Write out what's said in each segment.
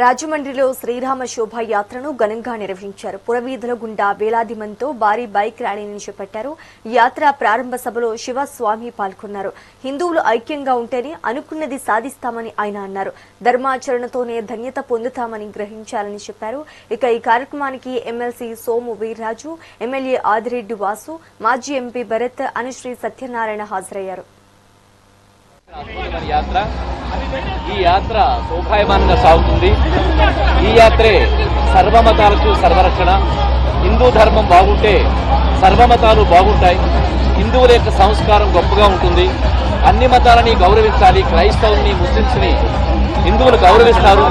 రాజమండ్రిలో శ్రీరామ శోభాయాత్రను ఘనంగా నిర్వహించారు. పురవీధుల గుండా వేలాది మందితో భారీ బైక్ ర్యాలీని చేపట్టారు. యాత్ర ప్రారంభ సభలో శివస్వామి పాల్గొన్నారు. హిందువులు ఐక్యంగా ఉంటేనే అనుకున్నది సాధిస్తామని ఆయన అన్నారు. ధర్మాచరణతోనే ధన్యత పొందుతామని గ్రహించాలని చెప్పారు. ఇక ఈ కార్యక్రమానికి ఎమ్మెల్సీ సోము వీర్రాజు, ఎమ్మెల్యే ఆదిరెడ్డి వాసు, మాజీ ఎంపీ భరత్, అనుశ్రీ సత్యనారాయణ హాజరయ్యారు. ఈ యాత్ర శోభాయమానంగా సాగుతుంది. ఈ యాత్రే సర్వమతాలకు సర్వరక్షణ. హిందూ ధర్మం బాగుంటే సర్వమతాలు బాగుంటాయి. హిందువుల యొక్క సంస్కారం గొప్పగా ఉంటుంది. అన్ని మతాలని గౌరవించాలి. క్రైస్తవుల్ని, ముస్లింస్ని హిందువులు గౌరవిస్తారు.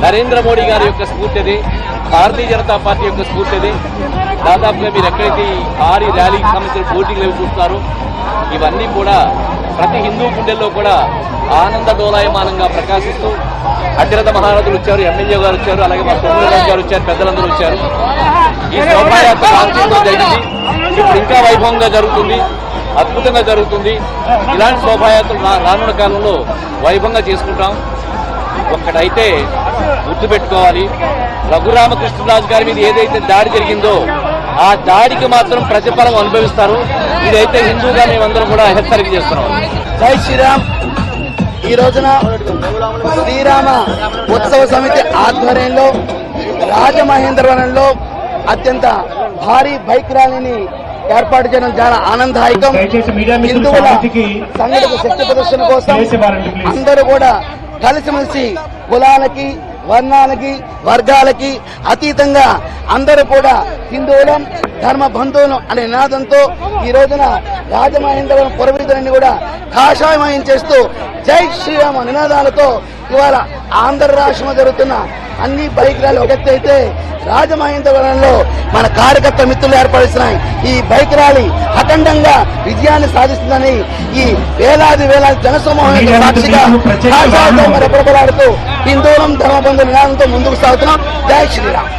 నరేంద్ర మోడీ గారి యొక్క స్ఫూర్తి అదే, భారతీయ జనతా పార్టీ యొక్క స్ఫూర్తి అదే. దాదాపుగా మీరు ఎక్కడైతే ఈ భారీ ర్యాలీకి సంబంధించిన పోటీలు అవి చూస్తారు, ఇవన్నీ కూడా ప్రతి హిందూ గుండెల్లో కూడా ఆనంద డోలాయమానంగా ప్రకాశిస్తూ అతిరథ మహారథులు వచ్చారు, ఎమ్మెల్యే గారు వచ్చారు, అలాగే మా సోమరాజు గారు వచ్చారు, పెద్దలందరూ వచ్చారు. ఈ శోభాయాత్ర రాష్ట్రంలో జరిగింది. ఇప్పుడు ఇంకా వైభవంగా జరుగుతుంది, అద్భుతంగా జరుగుతుంది. ఇలాంటి శోభాయాత్రలు రానున్న కాలంలో వైభవంగా చేసుకుంటాం. ఒక్కటైతే గుర్తుపెట్టుకోవాలి, రఘురామకృష్ణరాజు గారి మీద ఏదైతే దాడి జరిగిందో ఆ దాడికి మాత్రం ప్రతిఫలం అనుభవిస్తారు. ఇదైతే హిందూగా మేమందరం కూడా హెచ్చరిక చేస్తున్నాం. జై శ్రీరామ్. ఈ రోజున శ్రీరామ ఉత్సవ సమితి ఆధ్వర్యంలో రాజమహేంద్రవనంలో అత్యంత భారీ బైక్ ర్యాలీని ఏర్పాటు చేయడం చాలా ఆనందదాయకం. హిందువుల సంఘటిత శక్తి ప్రదర్శన కోసం అందరూ కూడా కలిసిమెలిసి కులాలకి, వర్ణాలకి, వర్గాలకి అతీతంగా అందరూ కూడా హిందువులం, ధర్మ బంధువులం అనే నినాదంతో ఈ రోజున రాజమహేంద్రవరం పురవీధులన్నీ కూడా కాషాయమయం చేస్తూ జై శ్రీరామ నినాదాలతో ఇవాళ ఆంధ్ర రాష్ట్రంలో జరుగుతున్న అన్ని బైక్ ర్యాలీ ఒకటైతే రాజమహేంద్రవరంలో మన కార్యకర్త మిత్రులు ఏర్పరుస్తున్నాయి. ఈ బైక్ ర్యాలీ అఖండంగా విజయాన్ని సాధిస్తుందని ఈ వేలాది జనసమూహం సాక్షిగా రెపరెపలాడుతూ హిందువులం ధర్మబంధు నినాదంతో ముందుకు సాగుతున్నాం. జై శ్రీరామ్.